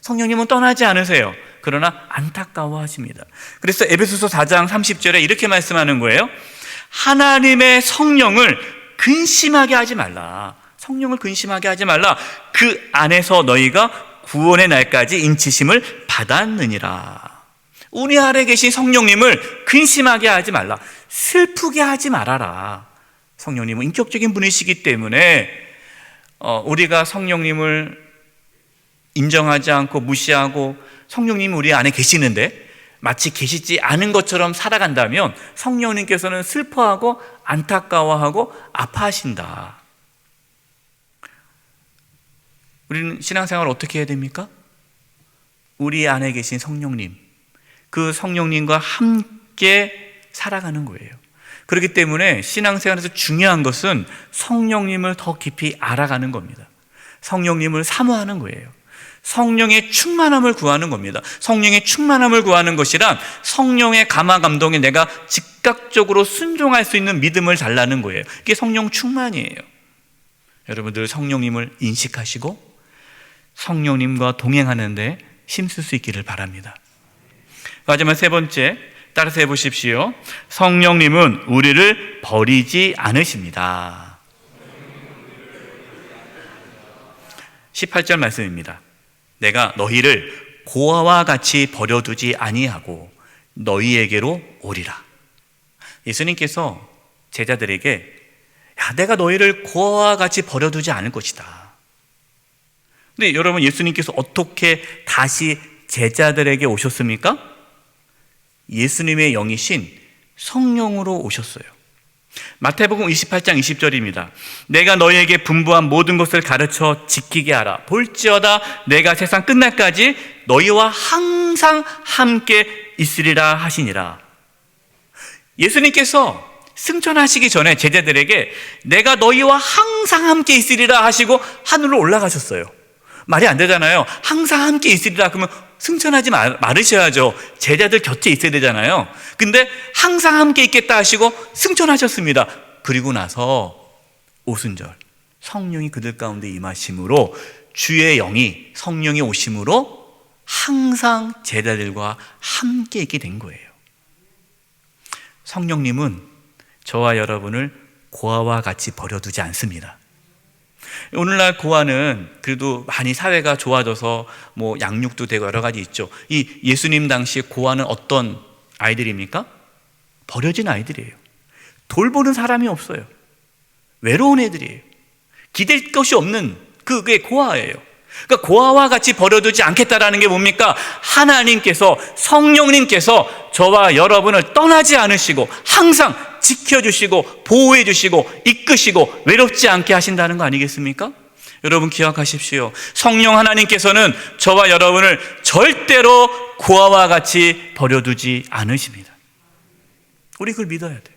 성령님은 떠나지 않으세요. 그러나 안타까워하십니다. 그래서 에베소서 4장 30절에 이렇게 말씀하는 거예요. 하나님의 성령을 근심하게 하지 말라. 성령을 근심하게 하지 말라. 그 안에서 너희가 구원의 날까지 인치심을 받았느니라. 우리 안에 계신 성령님을 근심하게 하지 말라. 슬프게 하지 말아라. 성령님은 인격적인 분이시기 때문에 우리가 성령님을 인정하지 않고 무시하고 성령님이 우리 안에 계시는데 마치 계시지 않은 것처럼 살아간다면 성령님께서는 슬퍼하고 안타까워하고 아파하신다. 우리는 신앙생활을 어떻게 해야 됩니까? 우리 안에 계신 성령님, 그 성령님과 함께 살아가는 거예요. 그렇기 때문에 신앙생활에서 중요한 것은 성령님을 더 깊이 알아가는 겁니다. 성령님을 사모하는 거예요. 성령의 충만함을 구하는 겁니다. 성령의 충만함을 구하는 것이란 성령의 감화 감동에 내가 즉각적으로 순종할 수 있는 믿음을 달라는 거예요. 이게 성령 충만이에요. 여러분들 성령님을 인식하시고 성령님과 동행하는데 힘쓸 수 있기를 바랍니다. 마지막 세 번째, 따라서 해보십시오. 성령님은 우리를 버리지 않으십니다. 18절 말씀입니다. 내가 너희를 고아와 같이 버려두지 아니하고 너희에게로 오리라. 예수님께서 제자들에게 내가 너희를 고아와 같이 버려두지 않을 것이다. 근데 여러분, 예수님께서 어떻게 다시 제자들에게 오셨습니까? 예수님의 영이신 성령으로 오셨어요. 마태복음 28장 20절입니다. 내가 너희에게 분부한 모든 것을 가르쳐 지키게 하라. 볼지어다 내가 세상 끝날까지 너희와 항상 함께 있으리라 하시니라. 예수님께서 승천하시기 전에 제자들에게 내가 너희와 항상 함께 있으리라 하시고 하늘로 올라가셨어요. 말이 안 되잖아요. 항상 함께 있으리라 그러면 승천하지 말으셔야죠. 제자들 곁에 있어야 되잖아요. 근데 항상 함께 있겠다 하시고 승천하셨습니다. 그리고 나서 오순절 성령이 그들 가운데 임하심으로 주의 영이 성령이 오심으로 항상 제자들과 함께 있게 된 거예요. 성령님은 저와 여러분을 고아와 같이 버려두지 않습니다. 오늘날 고아는 그래도 많이 사회가 좋아져서 뭐 양육도 되고 여러 가지 있죠. 이 예수님 당시 고아는 어떤 아이들입니까? 버려진 아이들이에요. 돌보는 사람이 없어요. 외로운 애들이에요. 기댈 것이 없는 그게 고아예요. 그러니까 고아와 같이 버려두지 않겠다라는 게 뭡니까? 하나님께서 성령님께서 저와 여러분을 떠나지 않으시고 항상 지켜주시고 보호해주시고 이끄시고 외롭지 않게 하신다는 거 아니겠습니까? 여러분 기억하십시오. 성령 하나님께서는 저와 여러분을 절대로 고아와 같이 버려두지 않으십니다. 우리 그걸 믿어야 돼요.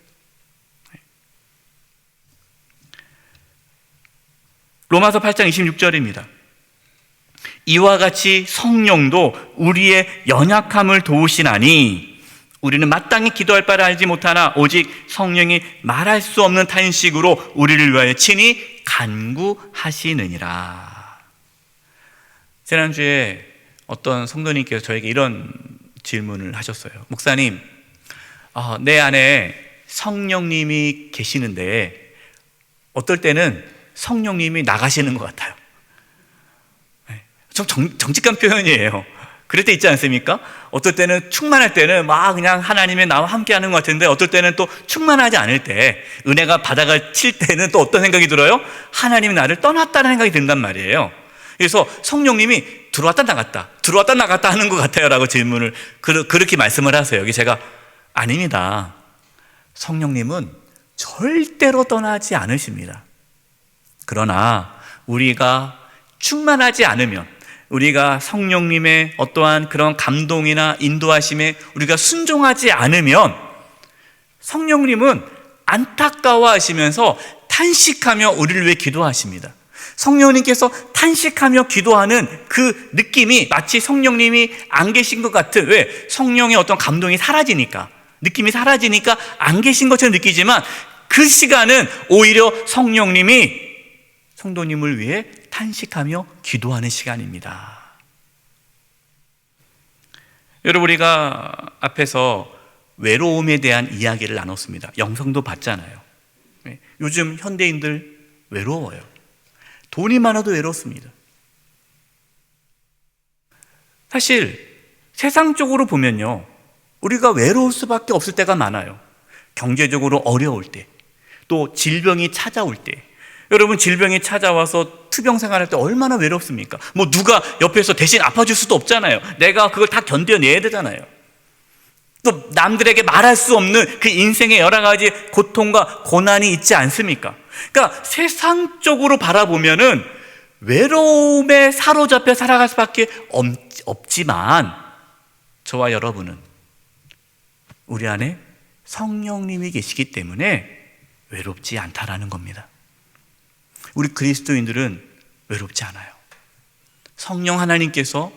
로마서 8장 26절입니다. 이와 같이 성령도 우리의 연약함을 도우시나니 우리는 마땅히 기도할 바를 알지 못하나 오직 성령이 말할 수 없는 탄식으로 우리를 위하여 친히 간구하시느니라. 지난주에 어떤 성도님께서 저에게 이런 질문을 하셨어요. 목사님, 내 안에 성령님이 계시는데 어떨 때는 성령님이 나가시는 것 같아요. 좀 정직한 표현이에요. 그럴 때 있지 않습니까? 어떨 때는 충만할 때는 막 그냥 하나님의 나와 함께 하는 것 같은데 어떨 때는 또 충만하지 않을 때 은혜가 바닥을 칠 때는 또 어떤 생각이 들어요? 하나님이 나를 떠났다는 생각이 든단 말이에요. 그래서 성령님이 들어왔다 나갔다 하는 것 같아요 라고 질문을 그렇게 말씀을 하세요. 여기 제가 아닙니다. 성령님은 절대로 떠나지 않으십니다. 그러나 우리가 충만하지 않으면 우리가 성령님의 어떠한 그런 감동이나 인도하심에 우리가 순종하지 않으면 성령님은 안타까워하시면서 탄식하며 우리를 위해 기도하십니다. 성령님께서 탄식하며 기도하는 그 느낌이 마치 성령님이 안 계신 것 같은, 왜? 성령의 어떤 감동이 사라지니까, 느낌이 사라지니까 안 계신 것처럼 느끼지만 그 시간은 오히려 성령님이 성도님을 위해 탄식하며 기도하는 시간입니다. 여러분, 우리가 앞에서 외로움에 대한 이야기를 나눴습니다. 영성도 봤잖아요. 요즘 현대인들 외로워요. 돈이 많아도 외롭습니다. 사실 세상적으로 보면요, 우리가 외로울 수밖에 없을 때가 많아요. 경제적으로 어려울 때, 또 질병이 찾아올 때. 여러분, 질병이 찾아와서 투병 생활할 때 얼마나 외롭습니까? 뭐 누가 옆에서 대신 아파줄 수도 없잖아요. 내가 그걸 다 견뎌내야 되잖아요. 또 남들에게 말할 수 없는 그 인생의 여러 가지 고통과 고난이 있지 않습니까? 그러니까 세상적으로 바라보면은 외로움에 사로잡혀 살아갈 수밖에 없지만, 저와 여러분은 우리 안에 성령님이 계시기 때문에 외롭지 않다라는 겁니다. 우리 그리스도인들은 외롭지 않아요. 성령 하나님께서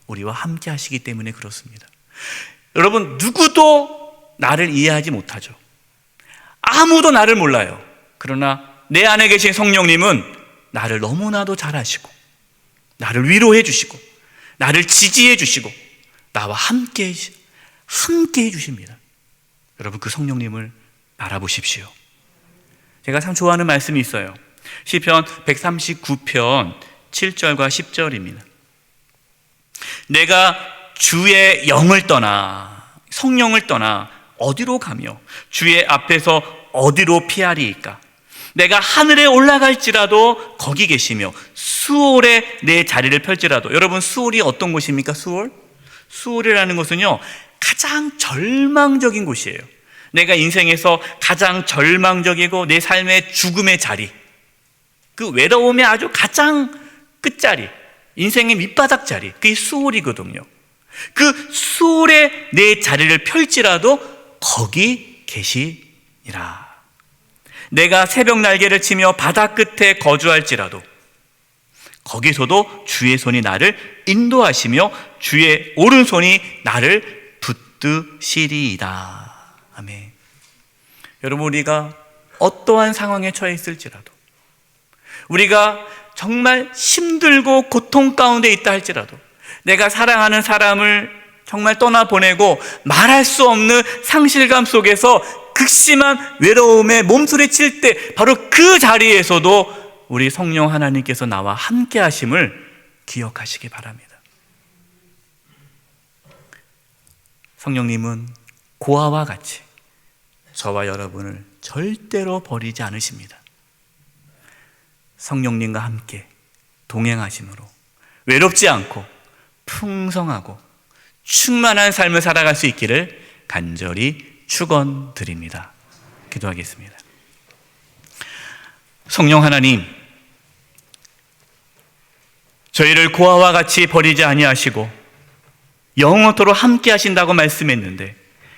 우리와 함께 하시기 때문에 그렇습니다. 여러분, 누구도 나를 이해하지 못하죠. 아무도 나를 몰라요. 그러나 내 안에 계신 성령님은 나를 너무나도 잘 아시고, 나를 위로해 주시고, 나를 지지해 주시고, 나와 함께 해 주십니다. 여러분, 그 성령님을 바라보십시오. 제가 참 좋아하는 말씀이 있어요. 시편 139편 7절과 10절입니다. 내가 주의 영을 떠나, 성령을 떠나 어디로 가며 주의 앞에서 어디로 피하리이까? 내가 하늘에 올라갈지라도 거기 계시며 수월에 내 자리를 펼지라도. 여러분, 수월이 어떤 곳입니까? 수월이라는 것은요, 가장 절망적인 곳이에요. 내가 인생에서 가장 절망적이고 내 삶의 죽음의 자리, 그 외로움의 아주 가장 끝자리, 인생의 밑바닥 자리, 그게 수월이거든요. 그 수월에 내 자리를 펼지라도 거기 계시니라. 내가 새벽 날개를 치며 바다 끝에 거주할지라도 거기서도 주의 손이 나를 인도하시며 주의 오른손이 나를 붙드시리이다. 아멘. 여러분, 우리가 어떠한 상황에 처해 있을지라도, 우리가 정말 힘들고 고통 가운데 있다 할지라도, 내가 사랑하는 사람을 정말 떠나보내고 말할 수 없는 상실감 속에서 극심한 외로움에 몸부림칠 때, 바로 그 자리에서도 우리 성령 하나님께서 나와 함께 하심을 기억하시기 바랍니다. 성령님은 고아와 같이 저와 여러분을 절대로 버리지 않으십니다. 성령님과 함께 동행하심으로 외롭지 않고 풍성하고 충만한 삶을 살아갈 수 있기를 간절히 축원드립니다. 기도하겠습니다. 성령 하나님, 저희를 고아와 같이 버리지 아니하시고 영원토록 함께 하신다고 말씀했는데,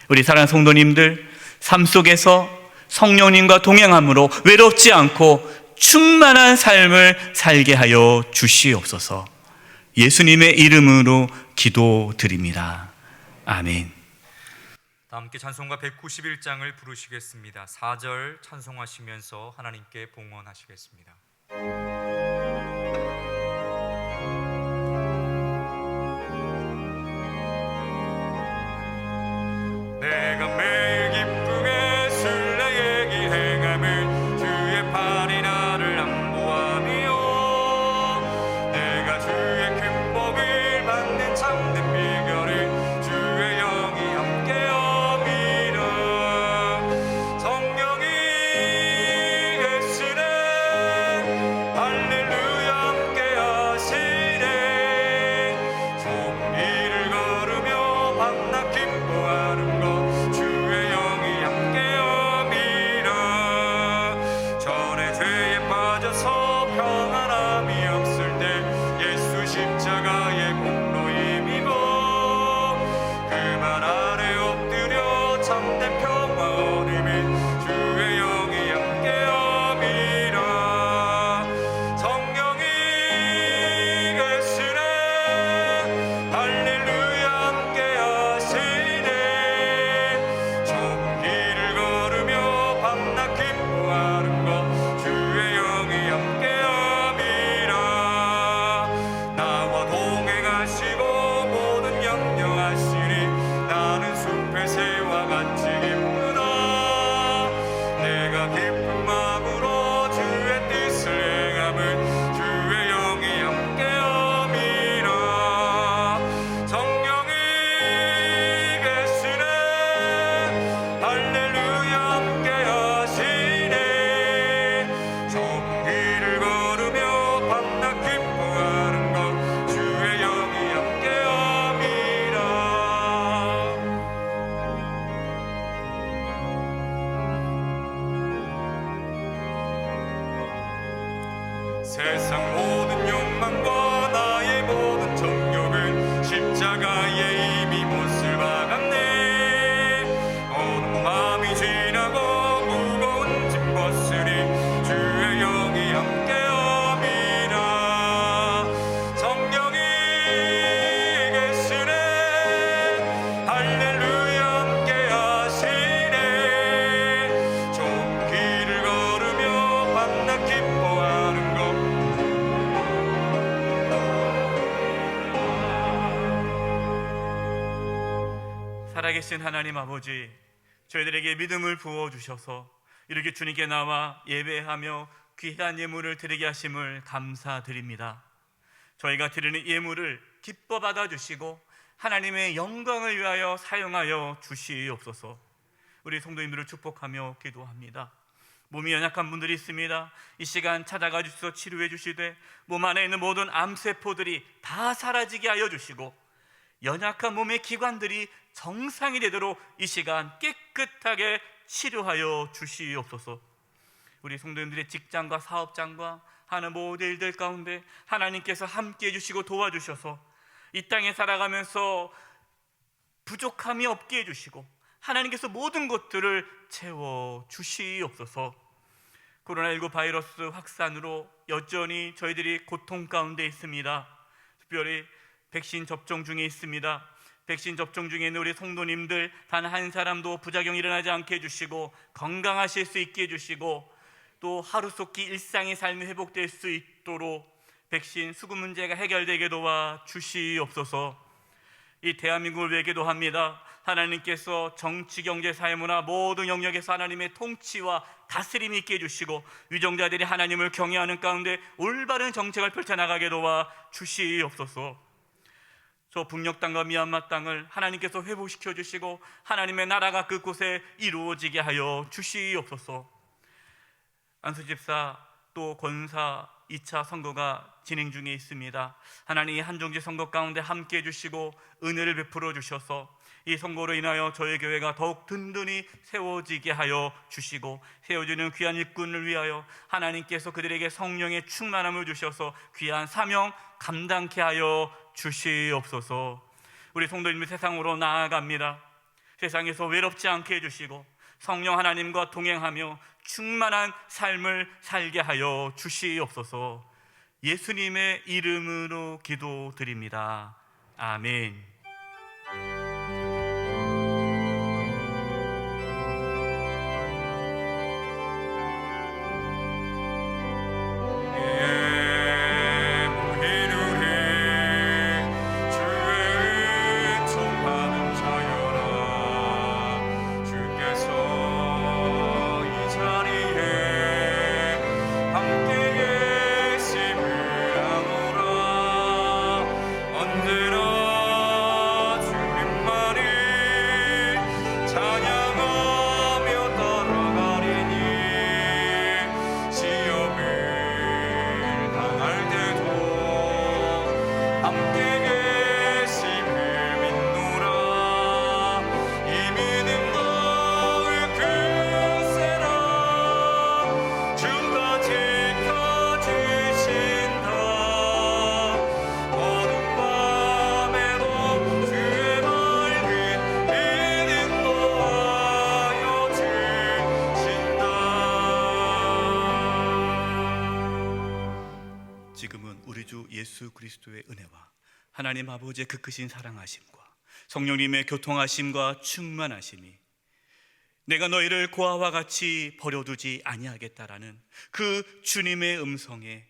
우리 사랑하는 성도님들 삶 속에서 성령님과 동행함으로 외롭지 않고 충만한 삶을 살게 하여 주시옵소서. 예수님의 이름으로 기도드립니다. 아멘. 다 함께 찬송가 191장을 부르시겠습니다. 4절 찬송하시면서 하나님께 봉헌하시겠습니다. 내가 매일 기쁘게 술래에게 행함을 주의 팔이 나를 안보하며, 내가 주의 큰 복을 받는 참된 비결을 주의 영이 함께함이라. 성령이 계시네 할렐루야. 세상 모든 욕망과 나의 모든 정욕은 십자가에 이미 못을 박았네. 어두운 밤이 지나고 무거운 짐 벗으리 주의 영이 함께함이라. 성령이 계시네. 할렐루야 함께하시네. 좋은 길을 걸으며 밤낮 기뻐하는 것. 살아계신 하나님 아버지, 저희들에게 믿음을 부어주셔서 이렇게 주님께 나와 예배하며 귀한 예물을 드리게 하심을 감사드립니다. 저희가 드리는 예물을 기뻐 받아주시고 하나님의 영광을 위하여 사용하여 주시옵소서. 우리 성도님들을 축복하며 기도합니다. 몸이 연약한 분들이 있습니다. 이 시간 찾아가 주셔서 치료해 주시되 몸 안에 있는 모든 암세포들이 다 사라지게 하여 주시고 연약한 몸의 기관들이 정상이 되도록 이 시간 깨끗하게 치료하여 주시옵소서. 우리 성도님들의 직장과 사업장과 하는 모든 일들 가운데 하나님께서 함께 해주시고 도와주셔서 이 땅에 살아가면서 부족함이 없게 해주시고 하나님께서 모든 것들을 채워 주시옵소서. 코로나19 바이러스 확산으로 여전히 저희들이 고통 가운데 있습니다. 특별히 백신 접종 중에 있습니다. 백신 접종 중에 있는 우리 성도님들 단 한 사람도 부작용이 일어나지 않게 해주시고 건강하실 수 있게 해주시고 또 하루속히 일상의 삶이 회복될 수 있도록 백신 수급 문제가 해결되게 도와 주시옵소서. 이 대한민국을 위해 기도합니다. 하나님께서 정치, 경제, 사회, 문화 모든 영역에서 하나님의 통치와 다스림이 있게 해주시고 유정자들이 하나님을 경외하는 가운데 올바른 정책을 펼쳐나가게 도와 주시옵소서. 저 북녘 땅과 미얀마 땅을 하나님께서 회복시켜 주시고 하나님의 나라가 그곳에 이루어지게 하여 주시옵소서. 안수집사 또 권사 2차 선거가 진행 중에 있습니다. 하나님 이 한정지 선거 가운데 함께 해주시고 은혜를 베풀어 주셔서 이 선거로 인하여 저희 교회가 더욱 든든히 세워지게 하여 주시고 세워지는 귀한 일꾼을 위하여 하나님께서 그들에게 성령의 충만함을 주셔서 귀한 사명 감당케 하여 주시옵소서. 우리 성도님들 세상으로 나아갑니다. 세상에서 외롭지 않게 해주시고 성령 하나님과 동행하며 충만한 삶을 살게 하여 주시옵소서. 예수님의 이름으로 기도드립니다. 아멘. 지금은 우리 주 예수 그리스도의 은혜와 하나님 아버지의 그 크신 사랑하심과 성령님의 교통하심과 충만하심이 내가 너희를 고아와 같이 버려두지 아니하겠다라는 그 주님의 음성에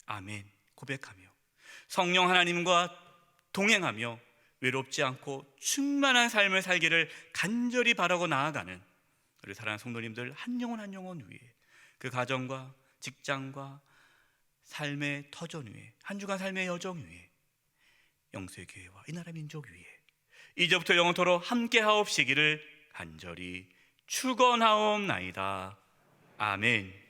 아멘 고백하며 성령 하나님과 동행하며 외롭지 않고 충만한 삶을 살기를 간절히 바라고 나아가는 우리 사랑하는 성도님들 한 영혼 한 영혼 위에 그 가정과 직장과 삶의 터전 위에 한 주간 삶의 여정 위에 영세교회와 이 나라 민족 위에 이제부터 영원토록 함께하옵시기를 간절히 축원하옵나이다. 아멘.